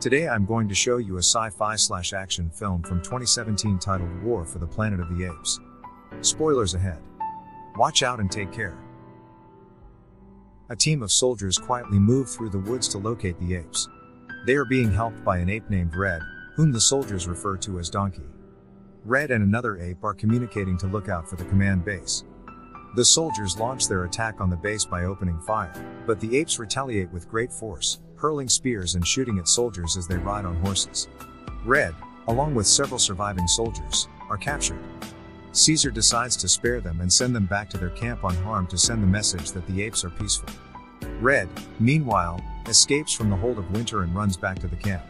Today I'm going to show you a sci-fi/action film from 2017 titled War for the Planet of the Apes. Spoilers ahead. Watch out and take care. A team of soldiers quietly move through the woods to locate the apes. They are being helped by an ape named Red, whom the soldiers refer to as Donkey. Red and another ape are communicating to look out for the command base. The soldiers launch their attack on the base by opening fire, but the apes retaliate with great force, hurling spears and shooting at soldiers as they ride on horses. Red, along with several surviving soldiers, are captured. Caesar decides to spare them and send them back to their camp unharmed to send the message that the apes are peaceful. Red, meanwhile, escapes from the hold of Winter and runs back to the camp.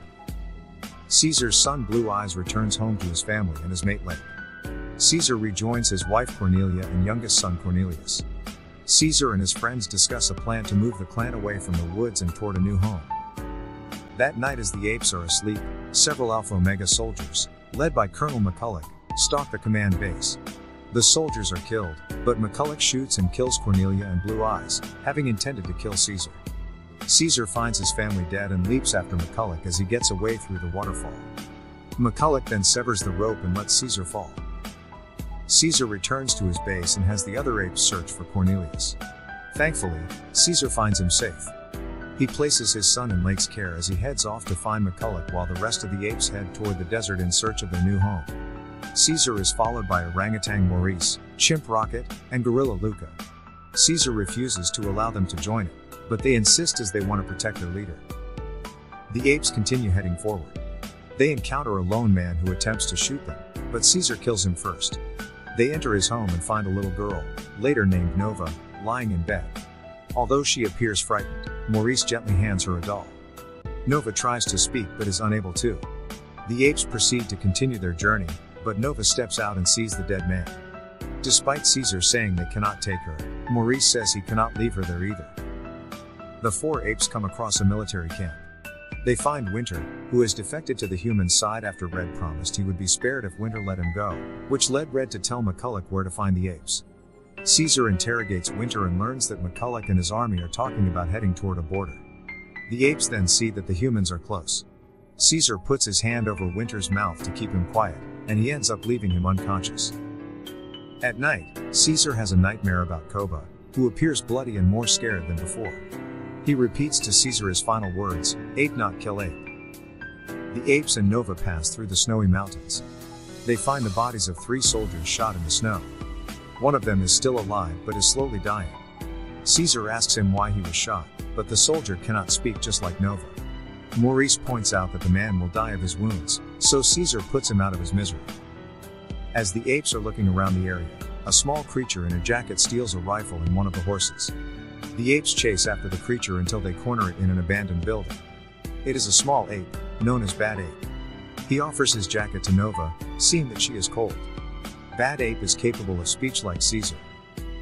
Caesar's son Blue Eyes returns home to his family and his mate Lake. Caesar rejoins his wife Cornelia and youngest son Cornelius. Caesar and his friends discuss a plan to move the clan away from the woods and toward a new home. That night, as the apes are asleep, several Alpha Omega soldiers, led by Colonel McCulloch, stalk the command base. The soldiers are killed, but McCulloch shoots and kills Cornelia and Blue Eyes, having intended to kill Caesar. Caesar finds his family dead and leaps after McCulloch as he gets away through the waterfall. McCulloch then severs the rope and lets Caesar fall. Caesar returns to his base and has the other apes search for Cornelius. Thankfully, Caesar finds him safe. He places his son in Lake's care as he heads off to find McCulloch while the rest of the apes head toward the desert in search of their new home. Caesar is followed by orangutan Maurice, chimp Rocket, and gorilla Luca. Caesar refuses to allow them to join him, but they insist as they want to protect their leader. The apes continue heading forward. They encounter a lone man who attempts to shoot them, but Caesar kills him first. They enter his home and find a little girl, later named Nova, lying in bed. Although she appears frightened, Maurice gently hands her a doll. Nova tries to speak but is unable to. The apes proceed to continue their journey, but Nova steps out and sees the dead man. Despite Caesar saying they cannot take her, Maurice says he cannot leave her there either. The four apes come across a military camp. They find Winter, who has defected to the human side after Red promised he would be spared if Winter let him go, which led Red to tell McCulloch where to find the apes. Caesar interrogates Winter and learns that McCulloch and his army are talking about heading toward a border. The apes then see that the humans are close. Caesar puts his hand over Winter's mouth to keep him quiet, and he ends up leaving him unconscious. At night, Caesar has a nightmare about Koba, who appears bloody and more scared than before. He repeats to Caesar his final words, "Ape not kill ape." The apes and Nova pass through the snowy mountains. They find the bodies of 3 soldiers shot in the snow. One of them is still alive but is slowly dying. Caesar asks him why he was shot, but the soldier cannot speak just like Nova. Maurice points out that the man will die of his wounds, so Caesar puts him out of his misery. As the apes are looking around the area, a small creature in a jacket steals a rifle and one of the horses. The apes chase after the creature until they corner it in an abandoned building. It is a small ape, known as Bad Ape. He offers his jacket to Nova, seeing that she is cold. Bad Ape is capable of speech like Caesar.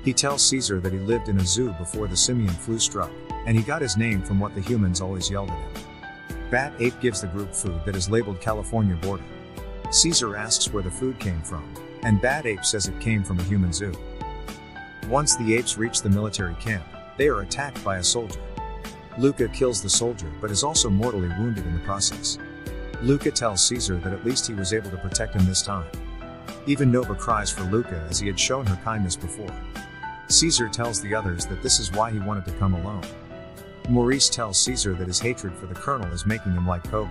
He tells Caesar that he lived in a zoo before the simian flu struck, and he got his name from what the humans always yelled at him. Bad Ape gives the group food that is labeled California Border. Caesar asks where the food came from, and Bad Ape says it came from a human zoo. Once the apes reach the military camp, they are attacked by a soldier. Luca kills the soldier but is also mortally wounded in the process. Luca tells Caesar that at least he was able to protect him this time. Even Nova cries for Luca as he had shown her kindness before. Caesar tells the others that this is why he wanted to come alone. Maurice tells Caesar that his hatred for the colonel is making him like Koba.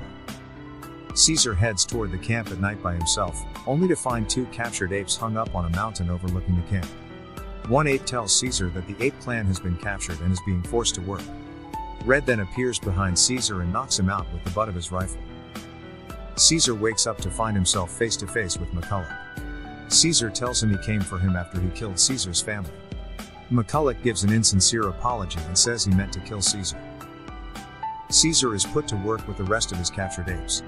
Caesar heads toward the camp at night by himself, only to find 2 captured apes hung up on a mountain overlooking the camp. One ape tells Caesar that the ape clan has been captured and is being forced to work. Red then appears behind Caesar and knocks him out with the butt of his rifle. Caesar wakes up to find himself face to face with McCulloch. Caesar tells him he came for him after he killed Caesar's family. McCulloch gives an insincere apology and says he meant to kill Caesar. Caesar is put to work with the rest of his captured apes.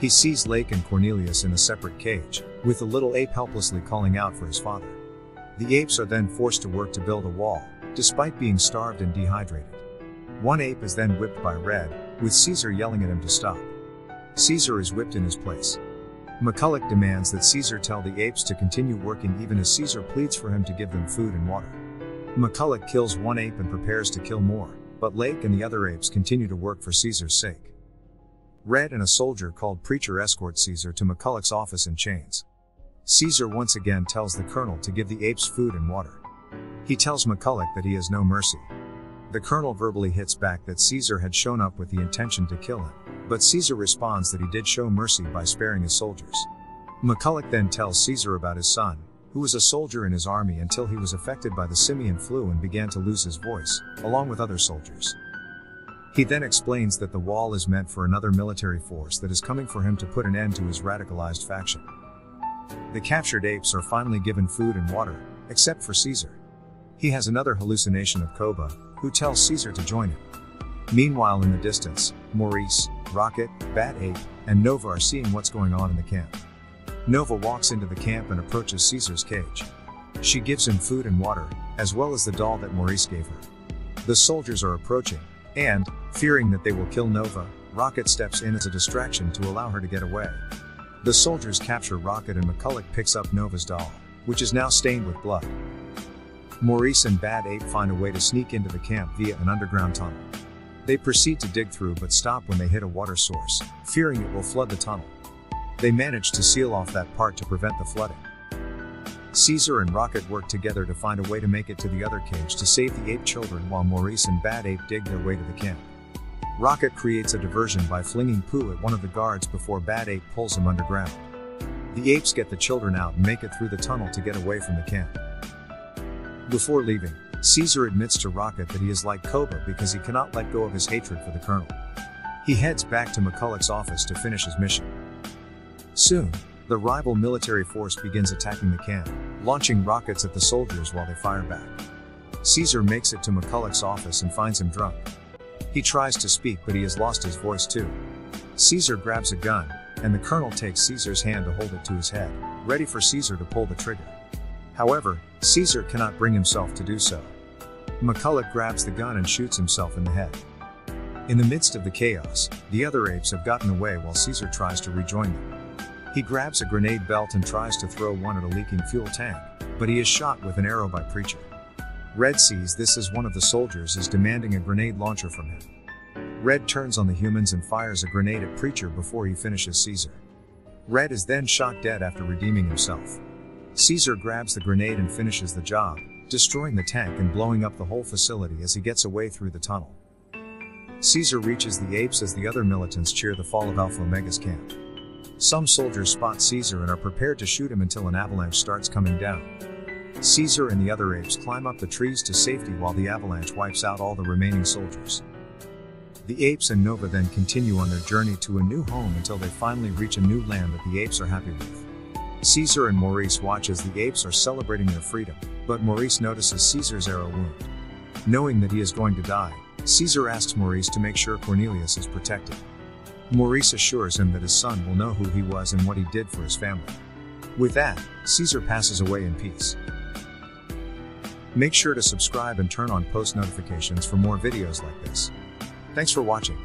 He sees Lake and Cornelius in a separate cage, with the little ape helplessly calling out for his father. The apes are then forced to work to build a wall, despite being starved and dehydrated. One ape is then whipped by Red, with Caesar yelling at him to stop. Caesar is whipped in his place. McCulloch demands that Caesar tell the apes to continue working even as Caesar pleads for him to give them food and water. McCulloch kills one ape and prepares to kill more, but Lake and the other apes continue to work for Caesar's sake. Red and a soldier called Preacher escort Caesar to McCulloch's office in chains. Caesar once again tells the colonel to give the apes food and water. He tells McCulloch that he has no mercy. The colonel verbally hits back that Caesar had shown up with the intention to kill him, but Caesar responds that he did show mercy by sparing his soldiers. McCulloch then tells Caesar about his son, who was a soldier in his army until he was affected by the simian flu and began to lose his voice, along with other soldiers. He then explains that the wall is meant for another military force that is coming for him to put an end to his radicalized faction. The captured apes are finally given food and water, except for Caesar. He has another hallucination of Koba, who tells Caesar to join him. Meanwhile, in the distance, Maurice, Rocket, Bat Ape, and Nova are seeing what's going on in the camp. Nova walks into the camp and approaches Caesar's cage. She gives him food and water, as well as the doll that Maurice gave her. The soldiers are approaching, and, fearing that they will kill Nova, Rocket steps in as a distraction to allow her to get away. The soldiers capture Rocket and McCulloch picks up Nova's doll, which is now stained with blood. Maurice and Bad Ape find a way to sneak into the camp via an underground tunnel. They proceed to dig through but stop when they hit a water source, fearing it will flood the tunnel. They manage to seal off that part to prevent the flooding. Caesar and Rocket work together to find a way to make it to the other cage to save the ape children while Maurice and Bad Ape dig their way to the camp. Rocket creates a diversion by flinging poo at one of the guards before Bad Ape pulls him underground. The apes get the children out and make it through the tunnel to get away from the camp. Before leaving, Caesar admits to Rocket that he is like Koba because he cannot let go of his hatred for the colonel. He heads back to McCulloch's office to finish his mission. Soon, the rival military force begins attacking the camp, launching rockets at the soldiers while they fire back. Caesar makes it to McCulloch's office and finds him drunk. He tries to speak but he has lost his voice too. Caesar grabs a gun, and the colonel takes Caesar's hand to hold it to his head, ready for Caesar to pull the trigger. However, Caesar cannot bring himself to do so. McCulloch grabs the gun and shoots himself in the head. In the midst of the chaos, the other apes have gotten away while Caesar tries to rejoin them. He grabs a grenade belt and tries to throw one at a leaking fuel tank, but he is shot with an arrow by Preacher. Red sees this as one of the soldiers is demanding a grenade launcher from him. Red turns on the humans and fires a grenade at Preacher before he finishes Caesar. Red is then shot dead after redeeming himself. Caesar grabs the grenade and finishes the job, destroying the tank and blowing up the whole facility as he gets away through the tunnel. Caesar reaches the apes as the other militants cheer the fall of Alpha Omega's camp. Some soldiers spot Caesar and are prepared to shoot him until an avalanche starts coming down. Caesar and the other apes climb up the trees to safety while the avalanche wipes out all the remaining soldiers. The apes and Nova then continue on their journey to a new home until they finally reach a new land that the apes are happy with. Caesar and Maurice watch as the apes are celebrating their freedom, but Maurice notices Caesar's arrow wound. Knowing that he is going to die, Caesar asks Maurice to make sure Cornelius is protected. Maurice assures him that his son will know who he was and what he did for his family. With that, Caesar passes away in peace. Make sure to subscribe and turn on post notifications for more videos like this. Thanks for watching.